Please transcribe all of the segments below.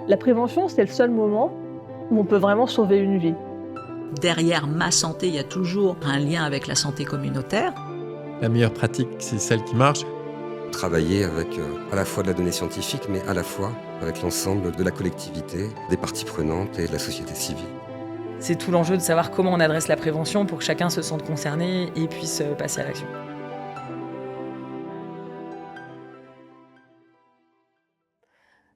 La prévention, c'est le seul moment où on peut vraiment sauver une vie. Derrière ma santé, il y a toujours un lien avec la santé communautaire. La meilleure pratique, c'est celle qui marche. Travailler avec à la fois de la donnée scientifique, mais à la fois avec l'ensemble de la collectivité, des parties prenantes et de la société civile. C'est tout l'enjeu de savoir comment on adresse la prévention pour que chacun se sente concerné et puisse passer à l'action.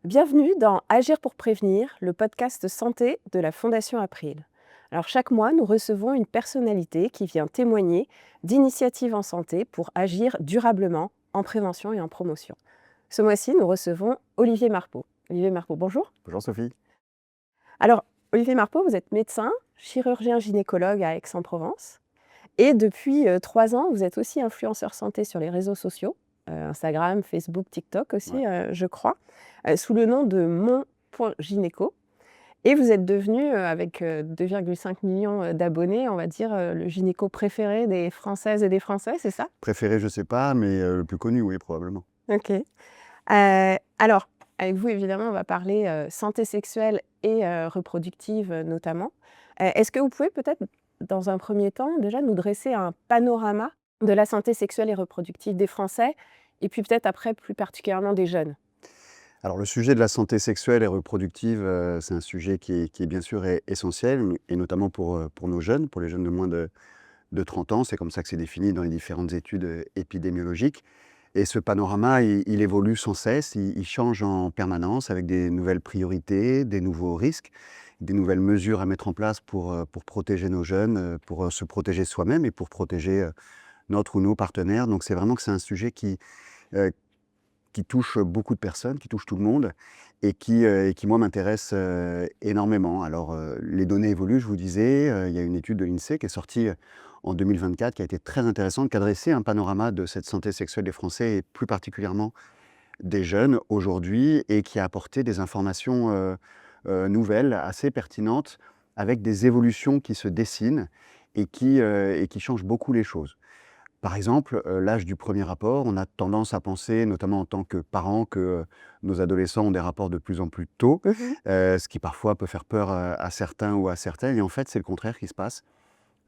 Bienvenue dans Agir pour prévenir, le podcast santé de la Fondation April. Alors chaque mois, nous recevons une personnalité qui vient témoigner d'initiatives en santé pour agir durablement en prévention et en promotion. Ce mois-ci, nous recevons Olivier Marpeau. Olivier Marpeau, bonjour. Bonjour Sophie. Alors, Olivier Marpeau, vous êtes médecin, chirurgien gynécologue à Aix-en-Provence. Et depuis 3 ans, vous êtes aussi influenceur santé sur les réseaux sociaux, Instagram, Facebook, TikTok aussi, je crois, sous le nom de mon.gynéco. Et vous êtes devenu, avec 2,5 millions d'abonnés, on va dire, le gynéco préféré des Françaises et des Français, c'est ça? Préféré, je ne sais pas, mais le plus connu, oui, probablement. Ok. Alors, avec vous, évidemment, on va parler santé sexuelle et reproductive notamment. Est-ce que vous pouvez peut-être, dans un premier temps, déjà nous dresser un panorama de la santé sexuelle et reproductive des Français, et puis peut-être après, plus particulièrement des jeunes? Alors le sujet de la santé sexuelle et reproductive, c'est un sujet qui est bien sûr essentiel, et notamment pour nos jeunes, pour les jeunes de moins de 30 ans. C'est comme ça que c'est défini dans les différentes études épidémiologiques. Et ce panorama, il évolue sans cesse, il change en permanence avec des nouvelles priorités, des nouveaux risques, des nouvelles mesures à mettre en place pour protéger nos jeunes, pour se protéger soi-même et pour protéger notre ou nos partenaires. Donc c'est vraiment que c'est un sujet euh, qui touche beaucoup de personnes, qui touche tout le monde et qui moi, m'intéresse énormément. Alors, les données évoluent, je vous disais. Il y a une étude de l'INSEE qui est sortie en 2024 qui a été très intéressante, qui a dressé un panorama de cette santé sexuelle des Français et plus particulièrement des jeunes aujourd'hui et qui a apporté des informations nouvelles, assez pertinentes, avec des évolutions qui se dessinent et qui changent beaucoup les choses. Par exemple, l'âge du premier rapport, on a tendance à penser, notamment en tant que parents, que nos adolescents ont des rapports de plus en plus tôt, ce qui parfois peut faire peur à certains ou à certaines. Et en fait, c'est le contraire qui se passe.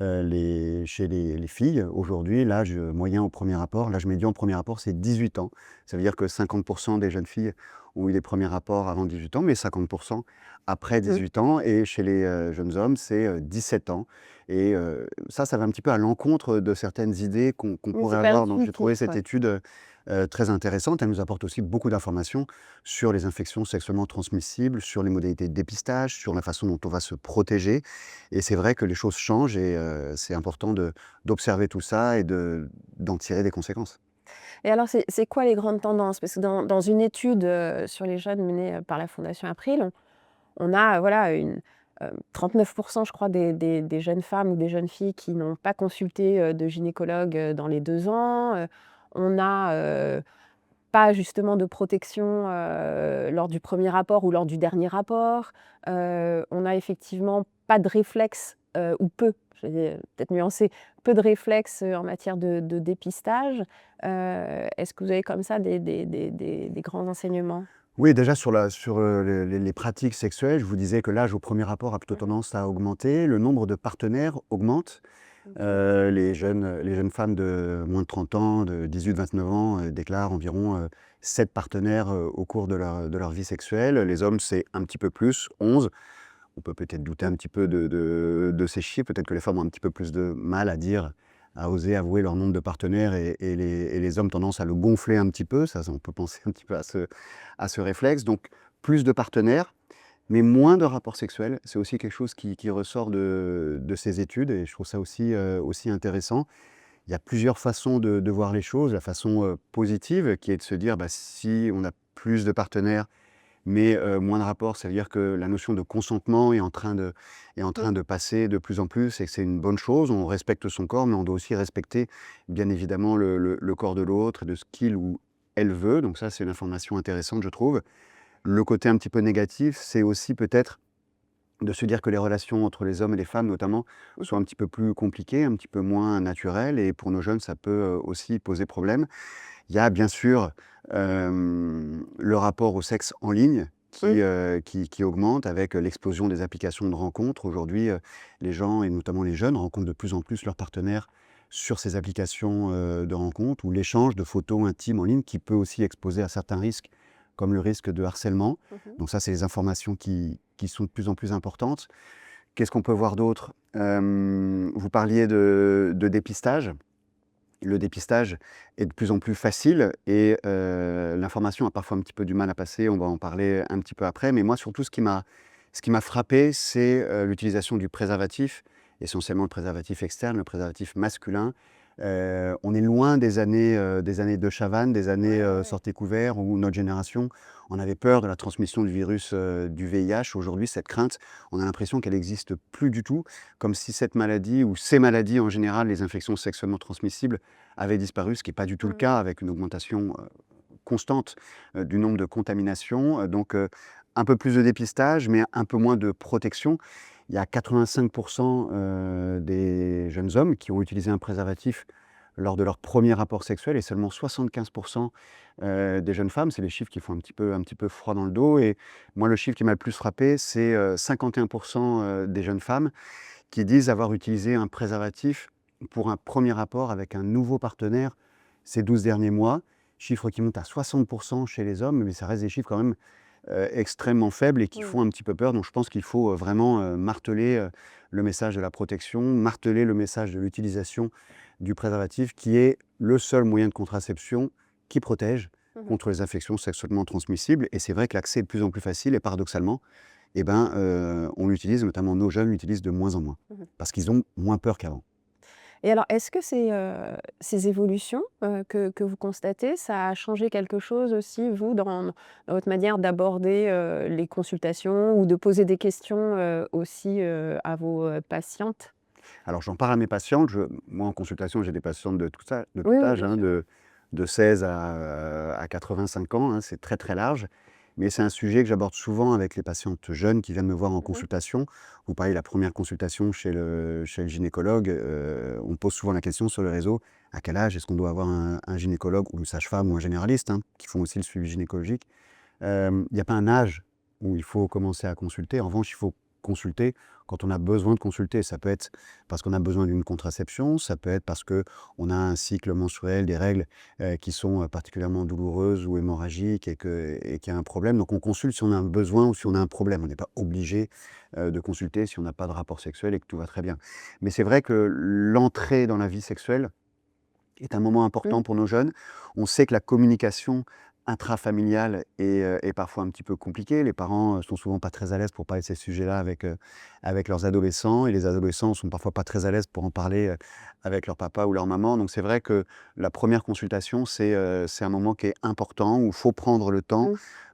Chez les filles, aujourd'hui, l'âge moyen au premier rapport, l'âge médian au premier rapport, c'est 18 ans. Ça veut dire que 50% des jeunes filles ont eu les premiers rapports avant 18 ans, mais 50% après 18 ans. Et chez les jeunes hommes, c'est 17 ans. Et ça va un petit peu à l'encontre de certaines idées qu'on Oui, pourrait c'est pas avoir. Donc j'ai trouvé intuitif, cette étude très intéressante. Elle nous apporte aussi beaucoup d'informations sur les infections sexuellement transmissibles, sur les modalités de dépistage, sur la façon dont on va se protéger. Et c'est vrai que les choses changent et c'est important d'observer tout ça et d'en tirer des conséquences. Et alors, c'est quoi les grandes tendances? Parce que dans une étude sur les jeunes menée par la Fondation April, on a 39%, je crois, des jeunes femmes ou des jeunes filles qui n'ont pas consulté de gynécologue dans les 2 ans. On a pas justement de protection lors du premier rapport ou lors du dernier rapport. On a effectivement pas de réflexe, ou peu, je vais peut-être nuancer, peu de réflexes en matière de dépistage. Est-ce que vous avez comme ça des grands enseignements? Oui, déjà sur les pratiques sexuelles, je vous disais que l'âge au premier rapport a plutôt tendance à augmenter. Le nombre de partenaires augmente. Les jeunes femmes de moins de 30 ans, de 18-29 ans, déclarent environ 7 partenaires au cours de leur vie sexuelle. Les hommes, c'est un petit peu plus, 11. On peut peut-être douter un petit peu de ces chiffres. Peut-être que les femmes ont un petit peu plus de mal à oser avouer leur nombre de partenaires et les hommes tendance à le gonfler un petit peu. Ça, on peut penser un petit peu à ce réflexe. Donc, plus de partenaires, mais moins de rapports sexuels. C'est aussi quelque chose qui ressort de ces études et je trouve ça aussi intéressant. Il y a plusieurs façons de voir les choses. La façon positive qui est de se dire si on a plus de partenaires, mais moins de rapports, ça veut dire que la notion de consentement est en train de passer de plus en plus et que c'est une bonne chose. On respecte son corps, mais on doit aussi respecter bien évidemment le corps de l'autre et de ce qu'il ou elle veut. Donc ça, c'est une information intéressante, je trouve. Le côté un petit peu négatif, c'est aussi peut-être de se dire que les relations entre les hommes et les femmes notamment sont un petit peu plus compliquées, un petit peu moins naturelles et pour nos jeunes, ça peut aussi poser problème. Il y a bien sûr le rapport au sexe en ligne qui augmente avec l'explosion des applications de rencontres. Aujourd'hui, les gens, et notamment les jeunes, rencontrent de plus en plus leurs partenaires sur ces applications de rencontres, ou l'échange de photos intimes en ligne qui peut aussi exposer à certains risques, comme le risque de harcèlement. Donc ça, c'est les informations qui sont de plus en plus importantes. Qu'est-ce qu'on peut voir d'autre? Vous parliez de dépistage. Le dépistage est de plus en plus facile et l'information a parfois un petit peu du mal à passer. On va en parler un petit peu après. Mais moi, surtout, ce qui m'a frappé, c'est l'utilisation du préservatif, essentiellement le préservatif externe, le préservatif masculin. On est loin des années de Chavannes, des années sortez couverts, où notre génération, on avait peur de la transmission du virus du VIH. Aujourd'hui, cette crainte, on a l'impression qu'elle n'existe plus du tout, comme si cette maladie, ou ces maladies en général, les infections sexuellement transmissibles, avaient disparu, ce qui n'est pas du tout le cas, avec une augmentation constante du nombre de contaminations. Donc, un peu plus de dépistage, mais un peu moins de protection. Il y a 85% des jeunes hommes qui ont utilisé un préservatif lors de leur premier rapport sexuel et seulement 75% des jeunes femmes. C'est les chiffres qui font un petit peu froid dans le dos. Et moi, le chiffre qui m'a le plus frappé, c'est 51% des jeunes femmes qui disent avoir utilisé un préservatif pour un premier rapport avec un nouveau partenaire ces 12 derniers mois. Chiffre qui monte à 60% chez les hommes, mais ça reste des chiffres quand même extrêmement faibles et qui font un petit peu peur. Donc je pense qu'il faut vraiment marteler le message de la protection, marteler le message de l'utilisation du préservatif, qui est le seul moyen de contraception qui protège contre les infections sexuellement transmissibles. Et c'est vrai que l'accès est de plus en plus facile et paradoxalement, on l'utilise, notamment nos jeunes l'utilisent de moins en moins, parce qu'ils ont moins peur qu'avant. Et alors, est-ce que ces évolutions que vous constatez, ça a changé quelque chose aussi, vous, dans votre manière d'aborder les consultations ou de poser des questions aussi à vos patientes? Alors j'en parle à mes patientes. Moi, en consultation, j'ai des patientes de tout âge, Oui, oui, hein, bien sûr. de 16 à 85 ans, hein, c'est très très large. Mais c'est un sujet que j'aborde souvent avec les patientes jeunes qui viennent me voir en consultation. Vous parlez de la première consultation chez le gynécologue. On pose souvent la question sur le réseau, à quel âge est-ce qu'on doit avoir un gynécologue ou une sage-femme ou un généraliste, hein, qui font aussi le suivi gynécologique. Il n'y a pas un âge où il faut commencer à consulter. En revanche, il faut consulter quand on a besoin de consulter. Ça peut être parce qu'on a besoin d'une contraception, ça peut être parce qu'on a un cycle menstruel, des règles qui sont particulièrement douloureuses ou hémorragiques et qu'il y a un problème. Donc on consulte si on a un besoin ou si on a un problème. On n'est pas obligé de consulter si on n'a pas de rapport sexuel et que tout va très bien. Mais c'est vrai que l'entrée dans la vie sexuelle est un moment important pour nos jeunes. On sait que la communication intrafamiliale est parfois un petit peu compliquée. Les parents sont souvent pas très à l'aise pour parler de ces sujets-là avec leurs adolescents, et les adolescents sont parfois pas très à l'aise pour en parler avec leur papa ou leur maman. Donc c'est vrai que la première consultation, c'est un moment qui est important, où il faut prendre le temps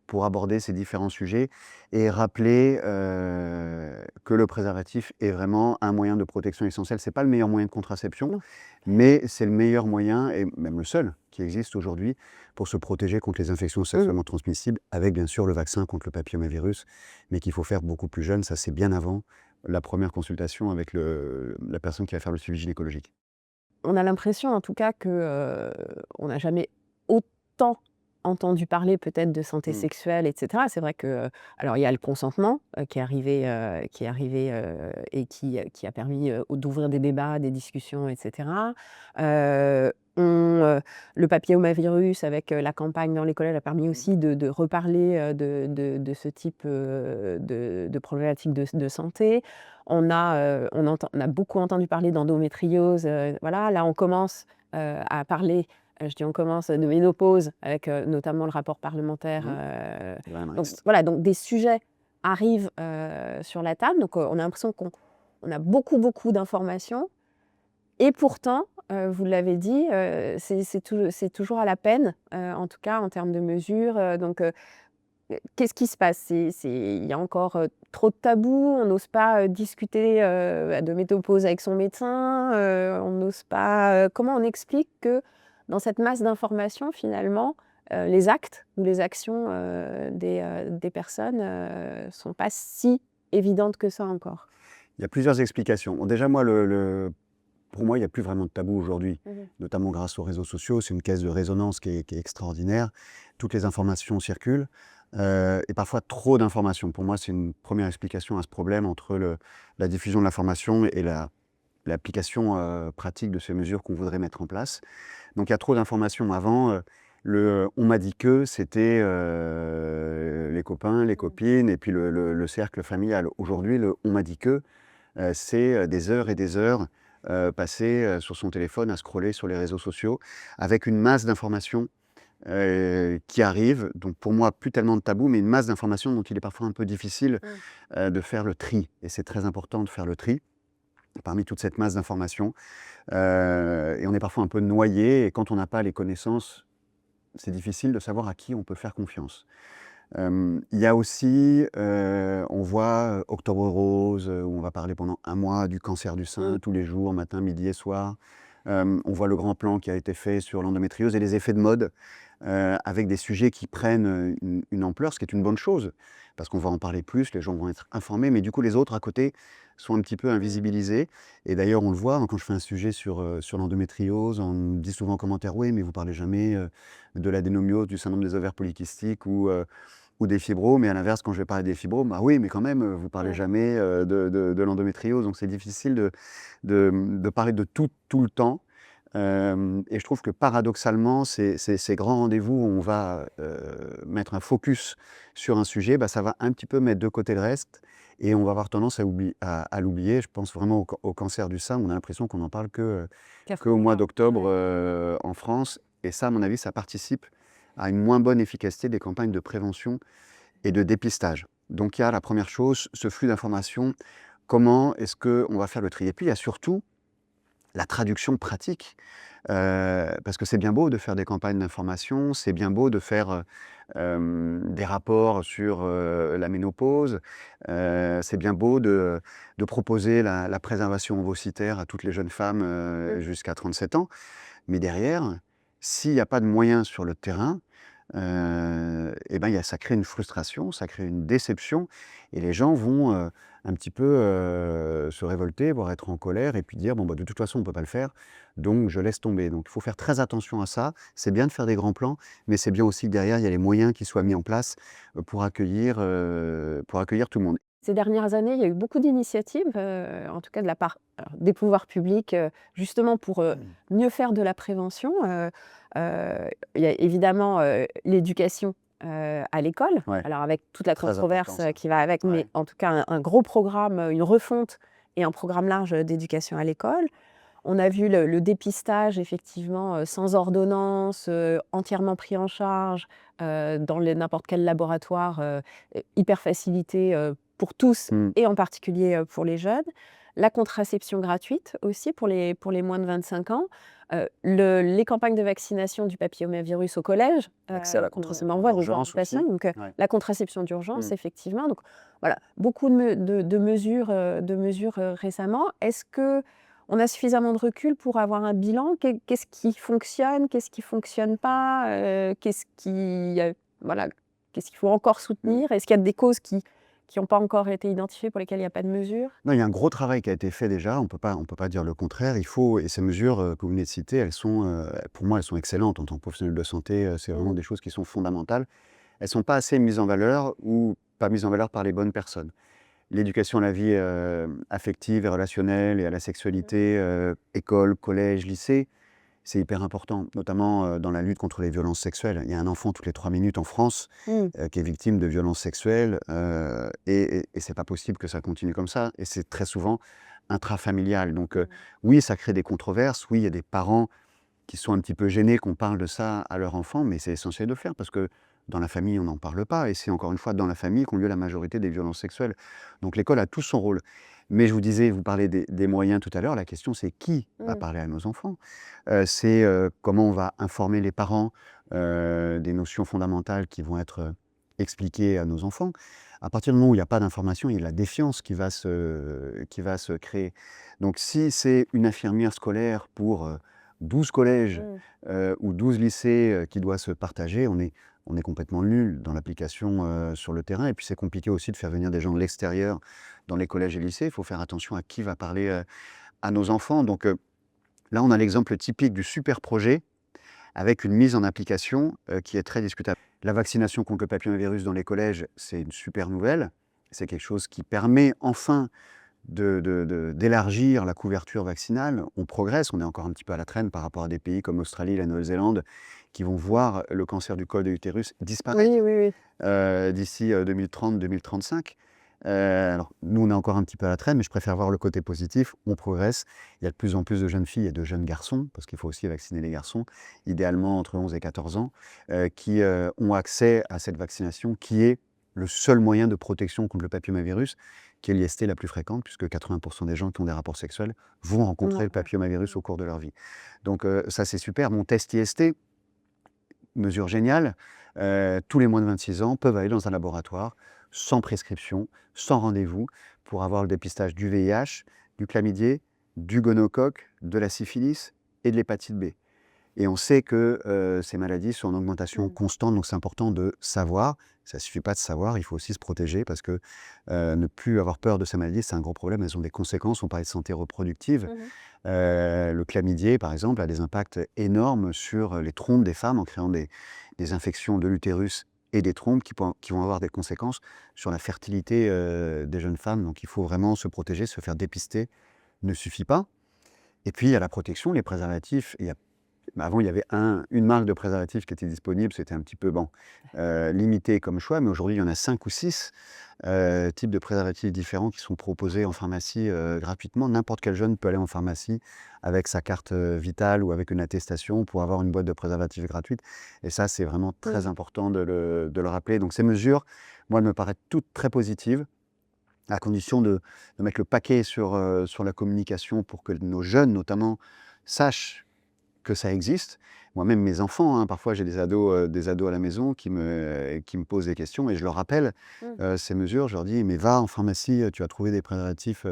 pour aborder ces différents sujets et rappeler que le préservatif est vraiment un moyen de protection essentiel. C'est pas le meilleur moyen de contraception, mais c'est le meilleur moyen, et même le seul qui existe aujourd'hui, pour se protéger contre les infections sexuellement transmissibles, avec bien sûr le vaccin contre le papillomavirus, mais qu'il faut faire beaucoup plus jeune. Ça, c'est bien avant la première consultation avec la personne qui va faire le suivi gynécologique. On a l'impression, en tout cas, que on n'a jamais autant entendu parler peut-être de santé sexuelle, etc. C'est vrai que, alors il y a le consentement qui est arrivé et qui a permis d'ouvrir des débats, des discussions, etc. Le papillomavirus avec la campagne dans les collèges a permis aussi de reparler de ce type de problématiques de santé. On a beaucoup entendu parler d'endométriose. Voilà, là on commence à parler. Je dis on commence de ménopause avec notamment le rapport parlementaire. Donc voilà, donc des sujets arrivent sur la table. Donc on a l'impression qu'on a beaucoup d'informations. Et pourtant, vous l'avez dit, c'est toujours à la peine, en tout cas en termes de mesures. Donc qu'est-ce qui se passe? Il y a encore trop de tabous, on n'ose pas discuter de ménopause avec son médecin, on n'ose pas. Comment on explique que dans cette masse d'informations, finalement, les actes ou les actions des personnes ne sont pas si évidentes que ça encore? Il y a plusieurs explications. Bon, déjà, moi, pour moi, il n'y a plus vraiment de tabou aujourd'hui, notamment grâce aux réseaux sociaux. C'est une caisse de résonance qui est extraordinaire. Toutes les informations circulent. et parfois trop d'informations. Pour moi, c'est une première explication à ce problème entre la diffusion de l'information et l'application pratique de ces mesures qu'on voudrait mettre en place. Donc il y a trop d'informations. Avant, on m'a dit que c'était les copains, les copines et puis le cercle familial. Aujourd'hui, on m'a dit que c'est des heures et des heures passées sur son téléphone à scroller sur les réseaux sociaux avec une masse d'informations qui arrivent. Donc pour moi, plus tellement de tabou, mais une masse d'informations dont il est parfois un peu difficile de faire le tri. Et c'est très important de faire le tri parmi toute cette masse d'informations. Et on est parfois un peu noyé, et quand on n'a pas les connaissances, c'est difficile de savoir à qui on peut faire confiance. Il y a aussi, on voit Octobre Rose, où on va parler pendant un mois du cancer du sein, tous les jours, matin, midi et soir. On voit le grand plan qui a été fait sur l'endométriose et les effets de mode, avec des sujets qui prennent une ampleur, ce qui est une bonne chose, parce qu'on va en parler plus, les gens vont être informés, mais du coup les autres à côté sont un petit peu invisibilisés. Et d'ailleurs on le voit, quand je fais un sujet sur l'endométriose, on me dit souvent en commentaire: «Oui, mais vous parlez jamais de l'adénomiose, du syndrome des ovaires polykystiques ou des fibros, mais à l'inverse, quand je vais parler des fibros, bah oui, mais quand même, vous parlez jamais de l'endométriose». Donc c'est difficile de parler de tout le temps. Et je trouve que paradoxalement, ces grands rendez-vous où on va mettre un focus sur un sujet, bah, ça va un petit peu mettre de côté le reste et on va avoir tendance à l'oublier. Je pense vraiment au cancer du sein, on a l'impression qu'on n'en parle qu'au mois d'octobre en France. Et ça, à mon avis, ça participe à une moins bonne efficacité des campagnes de prévention et de dépistage. Donc il y a la première chose, ce flux d'informations, comment est-ce qu'on va faire le tri? Et puis il y a surtout la traduction pratique, parce que c'est bien beau de faire des campagnes d'information, c'est bien beau de faire des rapports sur la ménopause, c'est bien beau de proposer la préservation ovocytaire à toutes les jeunes femmes jusqu'à 37 ans, mais derrière, s'il n'y a pas de moyens sur le terrain, et ben, ça crée une frustration, ça crée une déception, et les gens vont un petit peu se révolter, voire être en colère, et puis dire: «Bon, bah, de toute façon, on ne peut pas le faire, donc je laisse tomber». Donc il faut faire très attention à ça. C'est bien de faire des grands plans, mais c'est bien aussi que derrière, il y a les moyens qui soient mis en place pour accueillir tout le monde. Ces dernières années, il y a eu beaucoup d'initiatives, en tout cas de la part des pouvoirs publics, justement pour mieux faire de la prévention. Il y a évidemment l'éducation à l'école, Ouais, alors avec toute la très controverse important ça. qui va avec, mais Ouais. en tout cas un gros programme, une refonte et un programme large d'éducation à l'école. On a vu le dépistage effectivement sans ordonnance, entièrement pris en charge dans n'importe quel laboratoire, hyper facilité pour tous Mmh. et en particulier pour les jeunes. La contraception gratuite aussi pour les moins de 25 ans. Les campagnes de vaccination du papillomavirus au collège, Accès à la on contraception envoie aux d'urgence patients, aussi. donc Ouais. la contraception d'urgence Mmh. effectivement. Donc voilà, beaucoup de mesures, récemment. Est-ce qu'on a suffisamment de recul pour avoir un bilan? Qu'est-ce qui fonctionne? Qu'est-ce qui fonctionne pas? Voilà, qu'est-ce qu'il faut encore soutenir? Est-ce qu'il y a des causes qui n'ont pas encore été identifiées, pour lesquelles il n'y a pas de mesures? Non, il y a un gros travail qui a été fait déjà, on peut pas dire le contraire. Il faut, et ces mesures que vous venez de citer, elles sont, pour moi, elles sont excellentes. En tant que professionnel de santé, c'est vraiment des choses qui sont fondamentales. Elles sont pas assez mises en valeur ou pas mises en valeur par les bonnes personnes. L'éducation à la vie affective et relationnelle et à la sexualité, école, collège, lycée, c'est hyper important, notamment dans la lutte contre les violences sexuelles. Il y a un enfant toutes les 3 minutes en France Mmh. qui est victime de violences sexuelles, et c'est pas possible que ça continue comme ça, et c'est très souvent intrafamilial. Donc oui, ça crée des controverses, oui, il y a des parents qui sont un petit peu gênés qu'on parle de ça à leur enfant, mais c'est essentiel de le faire parce que dans la famille, on n'en parle pas, et c'est encore une fois dans la famille qu'ont lieu la majorité des violences sexuelles. Donc l'école a tout son rôle. Mais je vous disais, vous parlez des moyens tout à l'heure, la question c'est qui va parler à nos enfants? C'est comment on va informer les parents des notions fondamentales qui vont être expliquées à nos enfants. À partir du moment où il n'y a pas d'information, il y a la défiance qui va se créer. Donc si c'est une infirmière scolaire pour 12 collèges ou 12 lycées qui doit se partager, on est complètement nul dans l'application sur le terrain. Et puis c'est compliqué aussi de faire venir des gens de l'extérieur dans les collèges et lycées. Il faut faire attention à qui va parler à nos enfants. Donc là, on a l'exemple typique du super projet avec une mise en application qui est très discutable. La vaccination contre le papillomavirus dans les collèges, c'est une super nouvelle. C'est quelque chose qui permet enfin d'élargir la couverture vaccinale. On progresse, on est encore un petit peu à la traîne par rapport à des pays comme l'Australie, la Nouvelle-Zélande, qui vont voir le cancer du col de l'utérus disparaître Oui, oui, oui. d'ici 2030-2035. Alors, nous, on est encore un petit peu à la traîne, mais je préfère voir le côté positif. On progresse. Il y a de plus en plus de jeunes filles et de jeunes garçons, parce qu'il faut aussi vacciner les garçons, idéalement entre 11 et 14 ans, qui ont accès à cette vaccination, qui est le seul moyen de protection contre le papillomavirus, qui est l'IST la plus fréquente, puisque 80% des gens qui ont des rapports sexuels vont rencontrer le papillomavirus au cours de leur vie. Donc ça, c'est super. Mon test IST, mesure géniale, tous les moins de 26 ans peuvent aller dans un laboratoire sans prescription, sans rendez-vous, pour avoir le dépistage du VIH, du chlamydier, du gonocoque, de la syphilis et de l'hépatite B. Et on sait que ces maladies sont en augmentation constante, donc c'est important de savoir. Ça ne suffit pas de savoir, il faut aussi se protéger parce que ne plus avoir peur de ces maladies, c'est un gros problème. Elles ont des conséquences, on parlait de santé reproductive. Le chlamydier, par exemple, a des impacts énormes sur les trompes des femmes en créant des infections de l'utérus et des trompes qui vont avoir des conséquences sur la fertilité des jeunes femmes. Donc il faut vraiment se protéger, se faire dépister ne suffit pas. Et puis il y a la protection, les préservatifs. Avant, il y avait une marque de préservatifs qui était disponible, c'était un petit peu limité comme choix, mais aujourd'hui, il y en a 5 ou 6 types de préservatifs différents qui sont proposés en pharmacie gratuitement. N'importe quel jeune peut aller en pharmacie avec sa carte vitale ou avec une attestation pour avoir une boîte de préservatifs gratuite. Et ça, c'est vraiment très important de le rappeler. Donc ces mesures, moi, elles me paraissent toutes très positives, à condition de mettre le paquet sur la communication pour que nos jeunes, notamment, sachent que ça existe. Moi-même, mes enfants, parfois j'ai des ados à la maison qui me posent des questions et je leur rappelle ces mesures. Je leur dis, mais va en pharmacie, tu vas trouver des préservatifs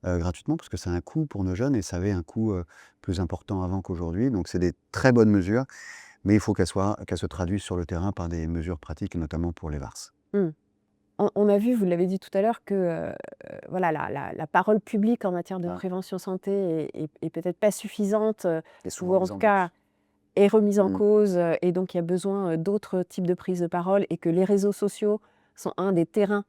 gratuitement parce que ça a un coût pour nos jeunes et ça avait un coût plus important avant qu'aujourd'hui. Donc c'est des très bonnes mesures, mais il faut qu'elles se traduisent sur le terrain par des mesures pratiques, notamment pour les VARS. On a vu, vous l'avez dit tout à l'heure, que voilà, la parole publique en matière de prévention santé est peut-être pas suffisante, ou en tout cas est remise en cause, et donc il y a besoin d'autres types de prise de parole, et que les réseaux sociaux sont un des terrains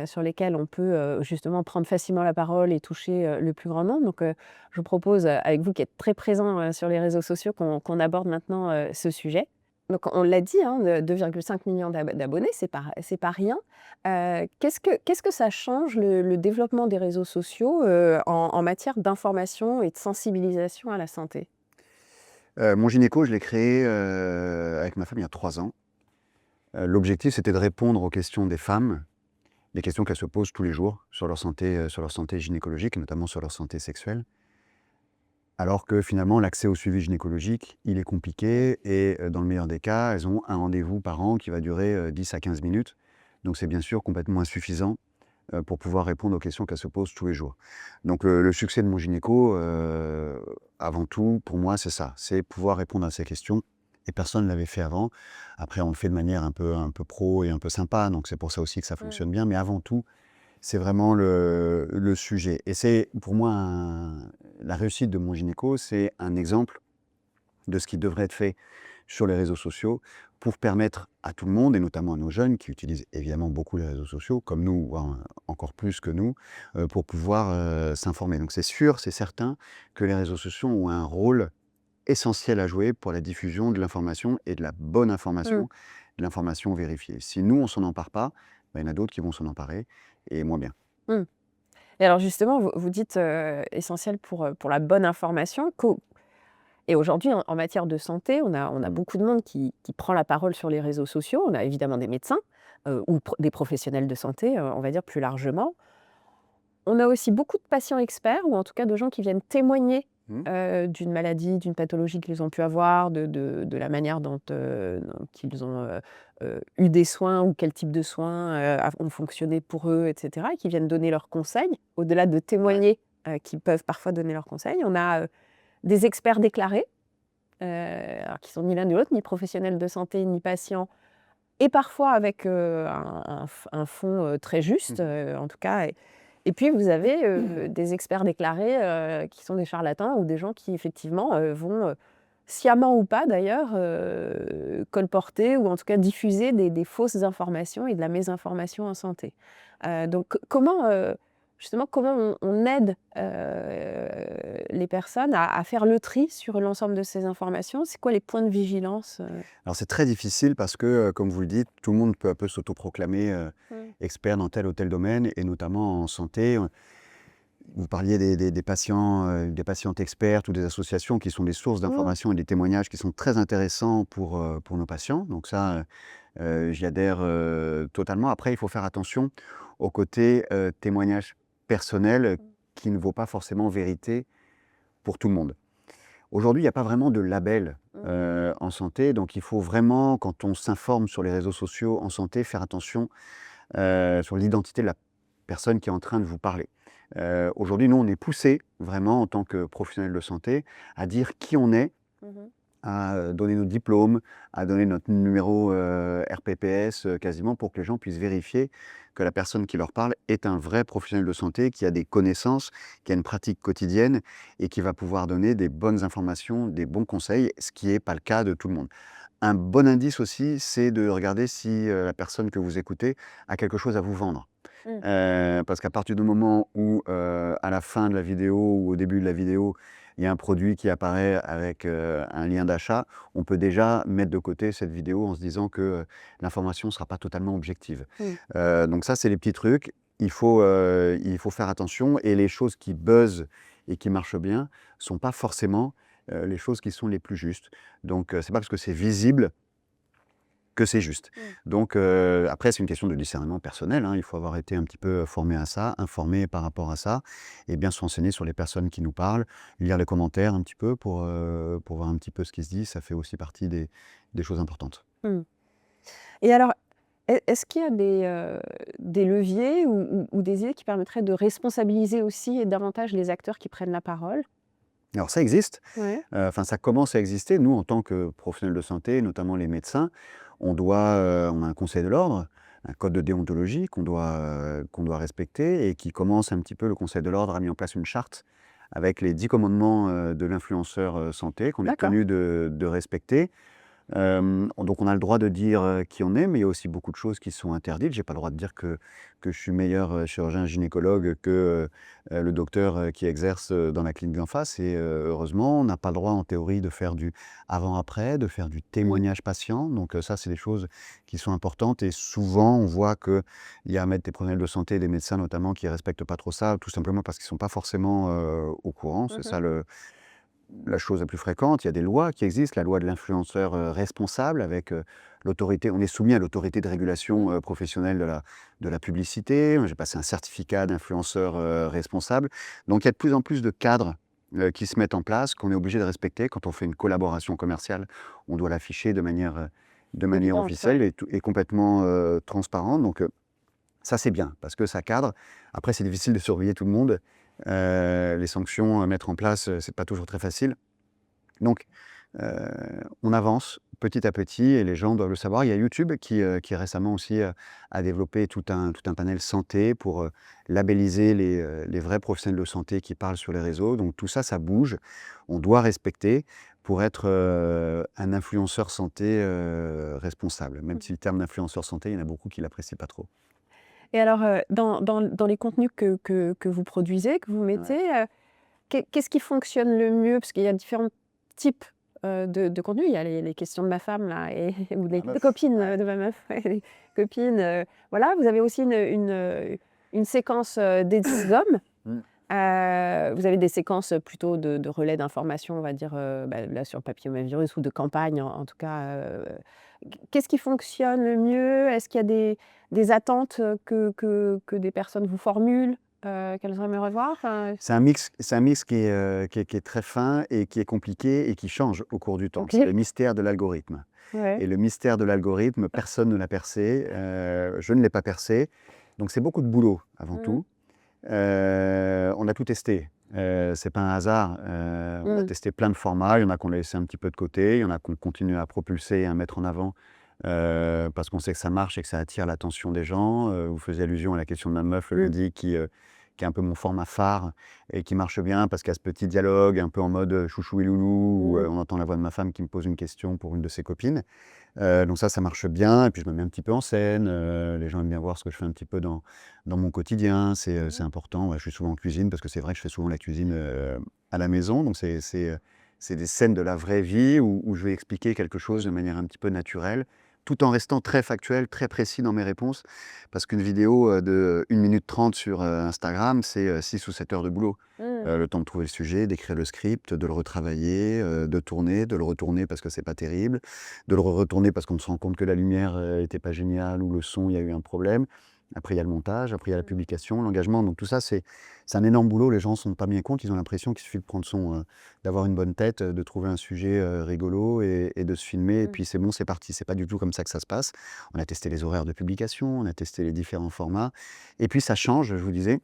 sur lesquels on peut justement prendre facilement la parole et toucher le plus grand nombre. Donc je vous propose, avec vous qui êtes très présent sur les réseaux sociaux, qu'on aborde maintenant ce sujet. Donc on l'a dit, 2,5 millions d'abonnés, c'est pas rien. Qu'est-ce que ça change le développement des réseaux sociaux en matière d'information et de sensibilisation à la santé? Mon gynéco, je l'ai créé avec ma femme il y a 3 ans. L'objectif, c'était de répondre aux questions des femmes, les questions qu'elles se posent tous les jours sur leur santé gynécologique, et notamment sur leur santé sexuelle. Alors que finalement, l'accès au suivi gynécologique, il est compliqué et dans le meilleur des cas, elles ont un rendez-vous par an qui va durer 10 à 15 minutes. Donc c'est bien sûr complètement insuffisant pour pouvoir répondre aux questions qu'elles se posent tous les jours. Donc le succès de mon gynéco, avant tout, pour moi, c'est ça, c'est pouvoir répondre à ces questions. Et personne ne l'avait fait avant. Après, on le fait de manière un peu pro et un peu sympa, donc c'est pour ça aussi que ça fonctionne bien. Mais avant tout, c'est vraiment le sujet. Et c'est pour moi, la réussite de mon gynéco, c'est un exemple de ce qui devrait être fait sur les réseaux sociaux pour permettre à tout le monde, et notamment à nos jeunes qui utilisent évidemment beaucoup les réseaux sociaux, comme nous, voire encore plus que nous, pour pouvoir s'informer. Donc c'est sûr, c'est certain que les réseaux sociaux ont un rôle essentiel à jouer pour la diffusion de l'information et de la bonne information, de l'information vérifiée. Si nous, on ne s'en empare pas, il y en a d'autres qui vont s'en emparer, et moins bien. Et alors justement, vous dites essentiel pour la bonne information. Et aujourd'hui, en matière de santé, on a beaucoup de monde qui prend la parole sur les réseaux sociaux. On a évidemment des médecins ou des professionnels de santé, on va dire plus largement. On a aussi beaucoup de patients experts, ou en tout cas de gens qui viennent témoigner d'une maladie, d'une pathologie qu'ils ont pu avoir, de la manière dont ils ont eu des soins, ou quel type de soins ont fonctionné pour eux, etc., et qui viennent donner leurs conseils. Au-delà de témoigner, qui peuvent parfois donner leurs conseils, on a des experts déclarés, alors qui sont ni l'un ni l'autre, ni professionnels de santé, ni patients, et parfois avec un fond très juste, en tout cas. Et puis vous avez des experts déclarés qui sont des charlatans, ou des gens qui effectivement vont sciemment ou pas d'ailleurs, colporter ou en tout cas diffuser des fausses informations et de la mésinformation en santé. Donc comment, justement, comment on aide, les personnes à faire le tri sur l'ensemble de ces informations? C'est quoi les points de vigilance? Alors c'est très difficile parce que, comme vous le dites, tout le monde peut un peu s'autoproclamer Mmh. expert dans tel ou tel domaine et notamment en santé. Vous parliez des patients, des patientes expertes ou des associations qui sont des sources Mmh. d'informations et des témoignages qui sont très intéressants pour nos patients. Donc ça, j'y adhère totalement. Après, il faut faire attention au côté témoignage personnel qui ne vaut pas forcément vérité pour tout le monde. Aujourd'hui, il n'y a pas vraiment de label en santé, donc il faut vraiment, quand on s'informe sur les réseaux sociaux en santé, faire attention sur l'identité de la personne qui est en train de vous parler. Aujourd'hui, nous, on est poussés, vraiment, en tant que professionnels de santé, à dire qui on est, Mmh. à donner nos diplômes, à donner notre numéro RPPS quasiment pour que les gens puissent vérifier que la personne qui leur parle est un vrai professionnel de santé, qui a des connaissanses, qui a une pratique quotidienne et qui va pouvoir donner des bonnes informations, des bons conseils, ce qui n'est pas le cas de tout le monde. Un bon indice aussi, c'est de regarder si la personne que vous écoutez a quelque chose à vous vendre. Mmh. Parce qu'à partir du moment où, à la fin de la vidéo ou au début de la vidéo, il y a un produit qui apparaît avec, un lien d'achat, on peut déjà mettre de côté cette vidéo en se disant que, l'information ne sera pas totalement objective. Donc ça, c'est les petits trucs. Il faut faire attention et les choses qui buzzent et qui marchent bien sont pas forcément, les choses qui sont les plus justes. Donc, c'est pas parce que c'est visible que c'est juste. Donc après, c'est une question de discernement personnel, hein. Il faut avoir été un petit peu formé à ça, informé par rapport à ça et bien se renseigner sur les personnes qui nous parlent, lire les commentaires un petit peu pour voir un petit peu ce qui se dit. Ça fait aussi partie des choses importantes. Mmh. Et alors, est-ce qu'il y a des leviers ou des idées qui permettraient de responsabiliser aussi davantage les acteurs qui prennent la parole? Alors ça existe, Ouais. enfin ça commence à exister. Nous, en tant que professionnels de santé, notamment les médecins, on a un conseil de l'ordre, un code de déontologie qu'on doit respecter et qui commence un petit peu le conseil de l'ordre a mis en place une charte avec les 10 commandements, de l'influenceur, santé qu'on est D'accord. tenu de respecter. Donc on a le droit de dire, qui on est, mais il y a aussi beaucoup de choses qui sont interdites. J'ai pas le droit de dire que je suis meilleur, chirurgien gynécologue que, le docteur, qui exerce, dans la clinique d'en face et heureusement, on n'a pas le droit en théorie de faire du avant-après, de faire du témoignage patient. Donc ça, c'est des choses qui sont importantes et souvent, on voit qu'il y a des professionnels de santé, des médecins notamment, qui respectent pas trop ça, tout simplement parce qu'ils sont pas forcément, au courant. C'est ça la chose la plus fréquente. Il y a des lois qui existent, la loi de l'influenceur responsable avec l'autorité, on est soumis à l'autorité de régulation professionnelle de la publicité. J'ai passé un certificat d'influenceur responsable. Donc il y a de plus en plus de cadres qui se mettent en place, qu'on est obligé de respecter. Quand on fait une collaboration commerciale, on doit l'afficher de manière Évidente, officielle ouais. et complètement transparente. Donc ça, c'est bien parce que ça cadre. Après, c'est difficile de surveiller tout le monde. Les sanctions à mettre en place, c'est pas toujours très facile. Donc, on avance petit à petit et les gens doivent le savoir. Il y a YouTube qui récemment aussi a développé tout un panel santé pour labelliser les vrais professionnels de santé qui parlent sur les réseaux. Donc tout ça, ça bouge. On doit respecter pour être un influenceur santé responsable. Même si le terme d'influenceur santé, il y en a beaucoup qui l'apprécient pas trop. Et alors, dans les contenus que vous produisez, que vous Ouais. mettez, qu'est-ce qui fonctionne le mieux? Parce qu'il y a différents types, de contenus. Il y a les questions de ma femme là et ou les Ma meuf, copines, ouais. de ma meuf, ouais, les copines, voilà. Vous avez aussi une séquence, dédiée aux hommes. Mmh. Vous avez des séquences plutôt de relais d'informations, on va dire, là sur le papillomavirus ou de campagne en tout cas, qu'est-ce qui fonctionne le mieux? Est-ce qu'il y a des attentes, que des personnes vous formulent, qu'elles aimeraient revoir? Enfin, C'est un mix qui est très fin et qui est compliqué et qui change au cours du temps. OK. C'est le mystère de l'algorithme Ouais. et le mystère de l'algorithme, personne ne l'a percé, je ne l'ai pas percé. Donc c'est beaucoup de boulot avant Mmh. tout. On a tout testé, c'est pas un hasard, on a Mmh. testé plein de formats. Il y en a qu'on a laissé un petit peu de côté, il y en a qu'on continue à propulser et à mettre en avant, parce qu'on sait que ça marche et que ça attire l'attention des gens. Vous faisiez allusion à la question de ma meuf le Mmh. lundi qui est un peu mon format phare et qui marche bien parce qu'il y a ce petit dialogue un peu en mode chouchou et loulou, où on entend la voix de ma femme qui me pose une question pour une de ses copines. Donc ça marche bien. Et puis je me mets un petit peu en scène. Les gens aiment bien voir ce que je fais un petit peu dans mon quotidien. C'est important. Ouais, je suis souvent en cuisine parce que c'est vrai que je fais souvent la cuisine à la maison. Donc c'est des scènes de la vraie vie où je vais expliquer quelque chose de manière un petit peu naturelle, tout en restant très factuel, très précis dans mes réponses. Parce qu'une vidéo de 1 minute 30 sur Instagram, c'est 6 ou 7 heures de boulot. Le temps de trouver le sujet, d'écrire le script, de le retravailler, de tourner, de le retourner parce que c'est pas terrible, de le retourner parce qu'on se rend compte que la lumière était pas géniale ou le son, il y a eu un problème. Après, il y a le montage, après, il y a la publication, l'engagement. Donc tout ça, c'est un énorme boulot. Les gens ne se rendent pas bien compte. Ils ont l'impression qu'il suffit de prendre d'avoir une bonne tête, de trouver un sujet rigolo et de se filmer. Et puis c'est bon, c'est parti. C'est pas du tout comme ça que ça se passe. On a testé les horaires de publication, on a testé les différents formats. Et puis ça change, je vous disais.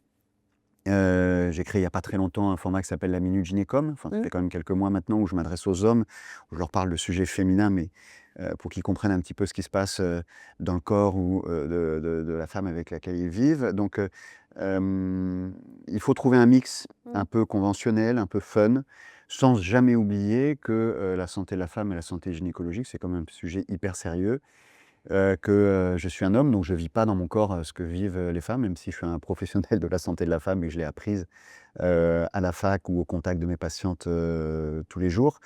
J'ai créé il n'y a pas très longtemps un format qui s'appelle la Minute Gynécom. Enfin, ça fait quand même quelques mois maintenant où je m'adresse aux hommes, où je leur parle de sujets féminins, mais pour qu'ils comprennent un petit peu ce qui se passe dans le corps ou de la femme avec laquelle ils vivent. Donc, il faut trouver un mix un peu conventionnel, un peu fun, sans jamais oublier que la santé de la femme et la santé gynécologique, c'est quand même un sujet hyper sérieux. Que je suis un homme, donc je ne vis pas dans mon corps ce que vivent les femmes, même si je suis un professionnel de la santé de la femme et que je l'ai apprise à la fac ou au contact de mes patientes tous les jours.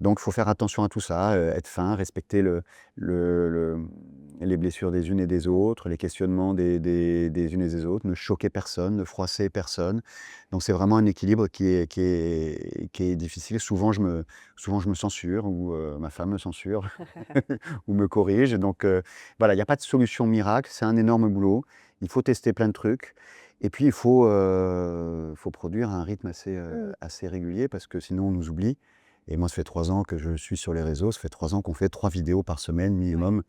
Donc il faut faire attention à tout ça, être fin, respecter les blessures des unes et des autres, les questionnements des unes et des autres, ne choquer personne, ne froisser personne. Donc c'est vraiment un équilibre qui est difficile. Souvent je me censure ou ma femme me censure ou me corrige. Donc voilà, il n'y a pas de solution miracle, c'est un énorme boulot. Il faut tester plein de trucs. Et puis il faut produire à un rythme assez régulier parce que sinon on nous oublie. Et moi, ça fait 3 ans que je suis sur les réseaux, ça fait 3 ans qu'on fait 3 vidéos par semaine minimum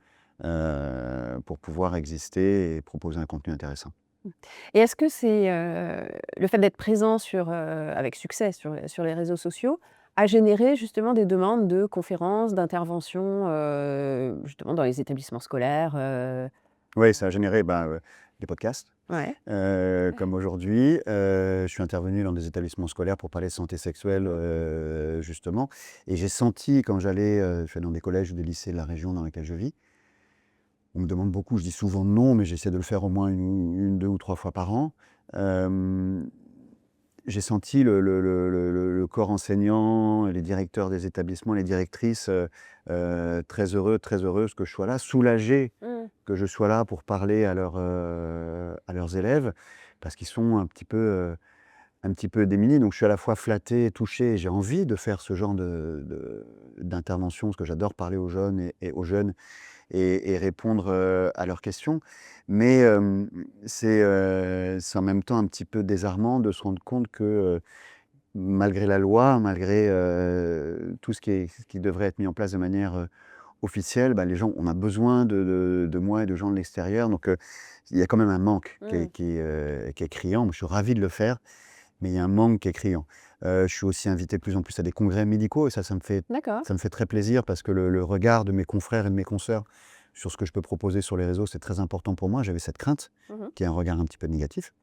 pour pouvoir exister et proposer un contenu intéressant. Et est-ce que c'est le fait d'être présent avec succès sur les réseaux sociaux a généré justement des demandes de conférences, d'interventions justement dans les établissements scolaires Oui, ça a généré des podcasts. Ouais. Comme aujourd'hui, je suis intervenu dans des établissements scolaires pour parler de santé sexuelle, justement. Et j'ai senti quand je vais dans des collèges ou des lycées de la région dans laquelle je vis, on me demande beaucoup, je dis souvent non, mais j'essaie de le faire au moins une, 2 ou 3 fois par an. J'ai senti le corps enseignant, les directeurs des établissements, les directrices très heureuses que je sois là, soulagés que je sois là pour parler à leurs élèves, parce qu'ils sont un petit peu démunis. Donc je suis à la fois flatté, touché, et j'ai envie de faire ce genre d'intervention, parce que j'adore parler aux jeunes et aux jeunes et répondre à leurs questions. Mais c'est en même temps un petit peu désarmant de se rendre compte que malgré la loi, malgré tout ce qui devrait être mis en place de manière officielle, les gens, on a besoin de moi et de gens de l'extérieur. Donc il y a quand même un manque qui est criant. Moi, je suis ravi de le faire, mais il y a un manque qui est criant. Je suis aussi invité de plus en plus à des congrès médicaux et ça me fait très plaisir parce que le regard de mes confrères et de mes consoeurs sur ce que je peux proposer sur les réseaux, c'est très important pour moi. J'avais cette crainte, qui est un regard un petit peu négatif.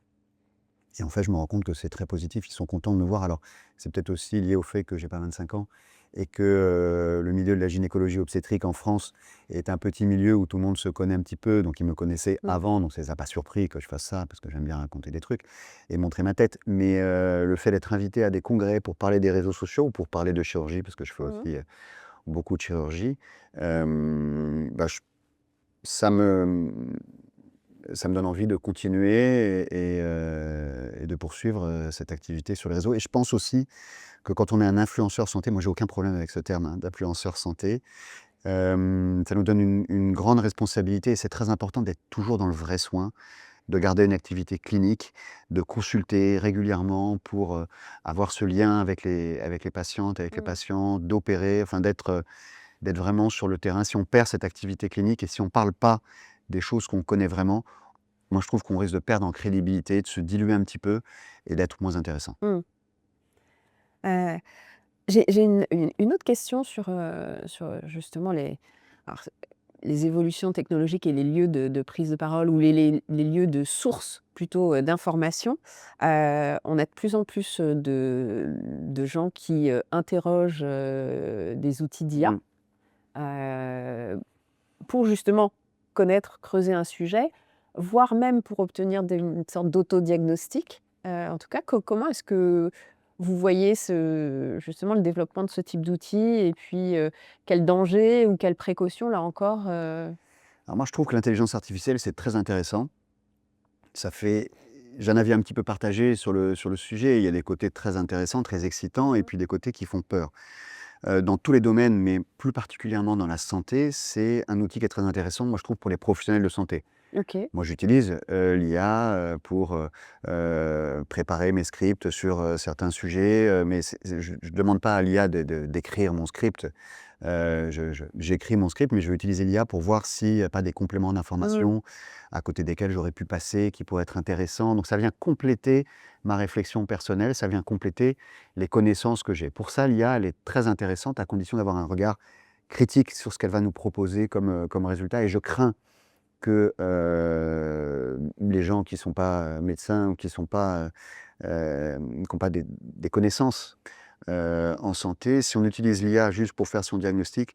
Et en fait, je me rends compte que c'est très positif. Ils sont contents de me voir. Alors, c'est peut-être aussi lié au fait que j'ai pas 25 ans et que le milieu de la gynécologie obstétrique en France est un petit milieu où tout le monde se connaît un petit peu. Donc, ils me connaissaient avant. Donc, ça les a pas surpris que je fasse ça parce que j'aime bien raconter des trucs et montrer ma tête. Mais le fait d'être invité à des congrès pour parler des réseaux sociaux ou pour parler de chirurgie, parce que je fais aussi beaucoup de chirurgie, ça me donne envie de continuer et de poursuivre cette activité sur les réseaux. Et je pense aussi que quand on est un influenceur santé, moi j'ai aucun problème avec ce terme d'influenceur santé, ça nous donne une grande responsabilité et c'est très important d'être toujours dans le vrai soin, de garder une activité clinique, de consulter régulièrement pour avoir ce lien avec les patientes, avec les patients, d'opérer, enfin d'être vraiment sur le terrain. Si on perd cette activité clinique et si on ne parle pas des choses qu'on connaît vraiment, moi je trouve qu'on risque de perdre en crédibilité, de se diluer un petit peu et d'être moins intéressant. J'ai une autre question sur justement alors, les évolutions technologiques et les lieux de prise de parole ou les lieux de source plutôt d'information, on a de plus en plus de gens qui interrogent des outils d'IA Mmh. pour justement connaître, creuser un sujet, voire même pour obtenir une sorte d'autodiagnostic. En tout cas, comment est-ce que vous voyez justement le développement de ce type d'outils et puis quel danger ou quelles précautions, là encore Alors moi, je trouve que l'intelligence artificielle, c'est très intéressant. Ça fait J'en avais un petit peu partagé sur le sujet. Il y a des côtés très intéressants, très excitants et puis des côtés qui font peur. Dans tous les domaines, mais plus particulièrement dans la santé, c'est un outil qui est très intéressant, moi je trouve, pour les professionnels de santé. OK. Moi j'utilise, l'IA, pour, préparer mes scripts sur, certains sujets, mais je ne demande pas à l'IA d'écrire mon script. J'écris mon script, mais je vais utiliser l'IA pour voir s'il n'y a pas des compléments d'information à côté desquels j'aurais pu passer, qui pourraient être intéressants. Donc ça vient compléter ma réflexion personnelle, ça vient compléter les connaissances que j'ai. Pour ça, l'IA, elle est très intéressante à condition d'avoir un regard critique sur ce qu'elle va nous proposer comme résultat et je crains que, les gens qui ne sont pas, médecins ou qui sont pas, qui ont pas des connaissances, en santé, si on utilise l'IA juste pour faire son diagnostic,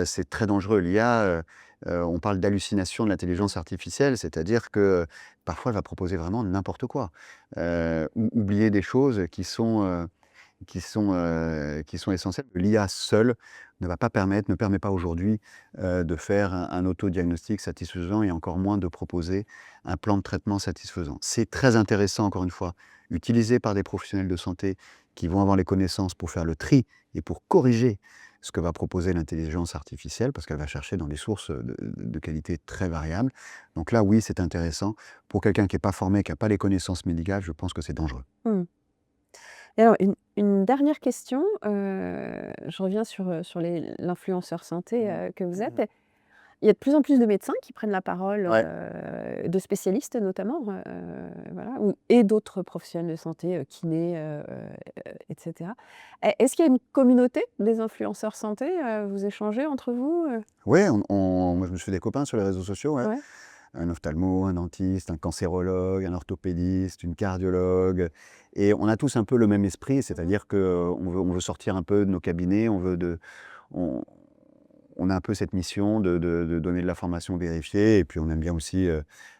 c'est très dangereux. L'IA, on parle d'hallucination de l'intelligence artificielle, c'est-à-dire que, parfois, elle va proposer vraiment n'importe quoi. Ou oublier des choses qui sont essentielles. L'IA seule ne permet pas aujourd'hui, de faire un autodiagnostic satisfaisant et encore moins de proposer un plan de traitement satisfaisant. C'est très intéressant, encore une fois, utilisé par des professionnels de santé qui vont avoir les connaissances pour faire le tri et pour corriger ce que va proposer l'intelligence artificielle, parce qu'elle va chercher dans des sources de qualité très variables. Donc là, oui, c'est intéressant. Pour quelqu'un qui n'est pas formé, qui n'a pas les connaissances médicales, je pense que c'est dangereux. Mmh. Et alors une dernière question, je reviens sur l'influenceur santé que vous êtes. Il y a de plus en plus de médecins qui prennent la parole, Ouais. de spécialistes notamment, voilà, et d'autres professionnels de santé, kinés, et cetera. Est-ce qu'il y a une communauté des influenceurs santé? Vous échangez entre vous? Ouais, moi je me suis fait des copains sur les réseaux sociaux, ouais. Ouais. Un ophtalmo, un dentiste, un cancérologue, un orthopédiste, une cardiologue et on a tous un peu le même esprit, c'est-à-dire qu'on veut sortir un peu de nos cabinets, on on a un peu cette mission de donner de l'information vérifiée et puis on aime bien aussi,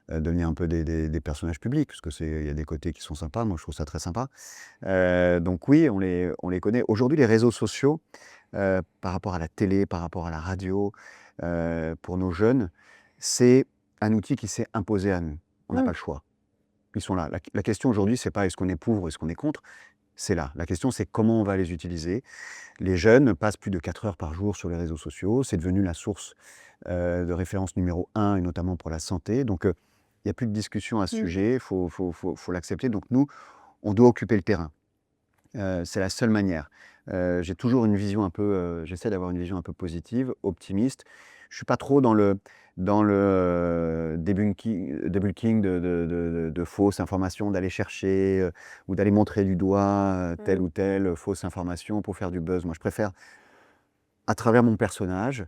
devenir un peu des personnages publics, parce que il y a des côtés qui sont sympas, moi je trouve ça très sympa. Donc oui, on les connaît. Aujourd'hui, les réseaux sociaux, par rapport à la télé, par rapport à la radio, pour nos jeunes, c'est un outil qui s'est imposé à nous. On n'a Mmh. pas le choix. Ils sont là. La question aujourd'hui, c'est pas est-ce qu'on est pour ou est-ce qu'on est contre, c'est là. La question, c'est comment on va les utiliser. Les jeunes passent plus de 4 heures par jour sur les réseaux sociaux. C'est devenu la source, de référence numéro 1 et notamment pour la santé. Donc, il n'y a plus de discussion à ce Mmh. sujet, faut l'accepter. Donc nous, on doit occuper le terrain. C'est la seule manière. J'ai toujours une vision un peu, j'essaie d'avoir une vision un peu positive, optimiste. Je suis pas trop dans le debunking de fausses informations, d'aller chercher, ou d'aller montrer du doigt, telle ou telle fausse information pour faire du buzz. Moi, je préfère, à travers mon personnage,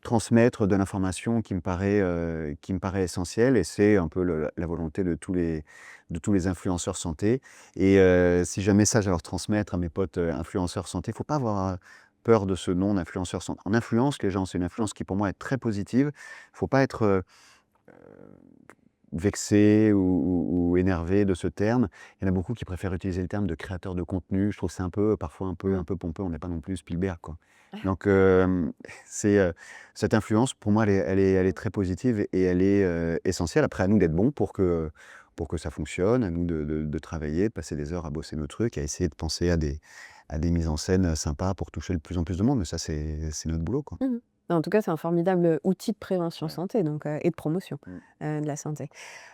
transmettre de l'information qui me paraît essentielle et c'est un peu la volonté de tous les influenceurs santé et si j'ai un message à leur transmettre à mes potes, influenceurs santé, il ne faut pas avoir peur de ce nom d'influenceur santé. On influence les gens, c'est une influence qui pour moi est très positive. Il ne faut pas être, vexé ou énervé de ce terme. Il y en a beaucoup qui préfèrent utiliser le terme de créateur de contenu. Je trouve que c'est parfois un peu pompeux, on n'est pas non plus Spielberg, quoi. Donc cette influence, pour moi, elle est très positive et elle est, essentielle. Après, à nous d'être bons pour que ça fonctionne, à nous de travailler, de passer des heures à bosser nos trucs, à essayer de penser à des mises en scène, sympas pour toucher de plus en plus de monde. Mais ça, c'est notre boulot, quoi. Mmh. En tout cas, c'est un formidable outil de prévention santé donc et de promotion, de la santé.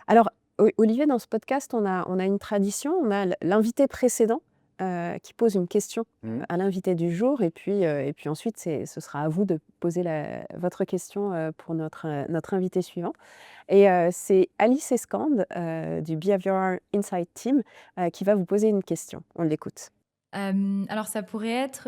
Alors Olivier, dans ce podcast, on a une tradition, on a l'invité précédent, qui pose une question, à l'invité du jour et puis ensuite ce sera à vous de poser votre question, pour notre invité suivant et c'est Alice Escande, du Behavioral Insight Team, qui va vous poser une question. On l'écoute. Alors ça pourrait être,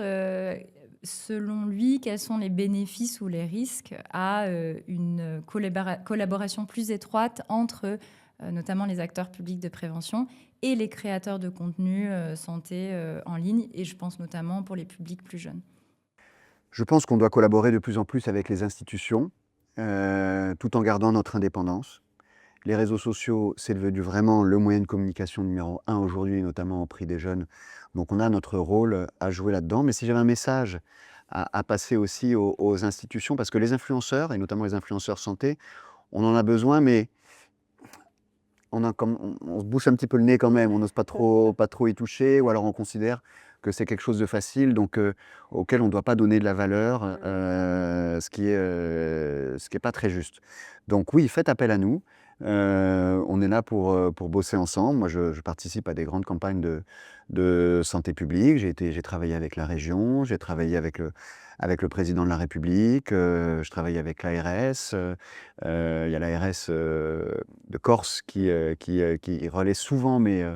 selon lui, quels sont les bénéfices ou les risques à une collaboration plus étroite entre notamment les acteurs publics de prévention et les créateurs de contenu santé en ligne, et je pense notamment pour les publics plus jeunes. Je pense qu'on doit collaborer de plus en plus avec les institutions, tout en gardant notre indépendance. Les réseaux sociaux, c'est devenu vraiment le moyen de communication numéro 1 aujourd'hui, notamment auprès des jeunes. Donc on a notre rôle à jouer là-dedans. Mais si j'avais un message à passer aussi aux institutions, parce que les influenceurs, et notamment les influenceurs santé, on en a besoin, mais on se bouche un petit peu le nez quand même, on n'ose pas trop y toucher, ou alors on considère que c'est quelque chose de facile, donc auquel on ne doit pas donner de la valeur, ce qui est pas très juste. Donc oui, faites appel à nous. On est là pour bosser ensemble. Moi, je participe à des grandes campagnes de santé publique. J'ai travaillé avec la région, j'ai travaillé avec le président de la République, je travaille avec l'ARS. Il y a l'ARS de Corse qui relaie souvent mes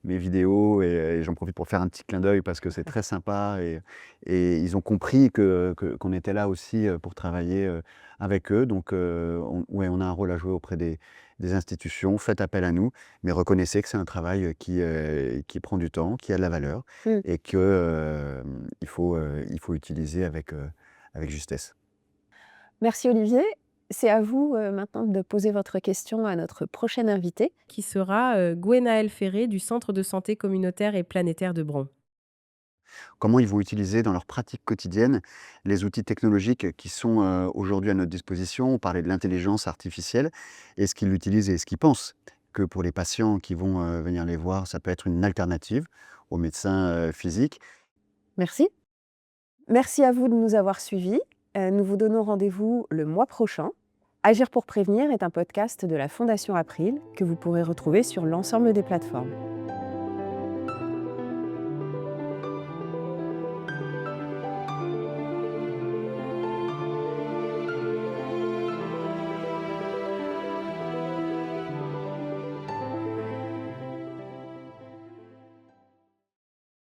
vidéos, et j'en profite pour faire un petit clin d'œil parce que c'est très sympa, et ils ont compris qu'on était là aussi pour travailler avec eux. Donc on a un rôle à jouer auprès des institutions. Faites appel à nous, mais reconnaissez que c'est un travail qui prend du temps, qui a de la valeur, et qu'il faut utiliser avec justesse. Merci Olivier. C'est à vous maintenant de poser votre question à notre prochaine invité. Qui sera Gwenaëlle Ferré du Centre de santé communautaire et planétaire de Bron. Comment ils vont utiliser dans leur pratique quotidienne les outils technologiques qui sont aujourd'hui à notre disposition. On parlait de l'intelligence artificielle. Est-ce qu'ils l'utilisent et est-ce qu'ils pensent que pour les patients qui vont venir les voir, ça peut être une alternative aux médecins physiques? Merci. Merci à vous de nous avoir suivis. Nous vous donnons rendez-vous le mois prochain. Agir pour prévenir est un podcast de la Fondation April que vous pourrez retrouver sur l'ensemble des plateformes.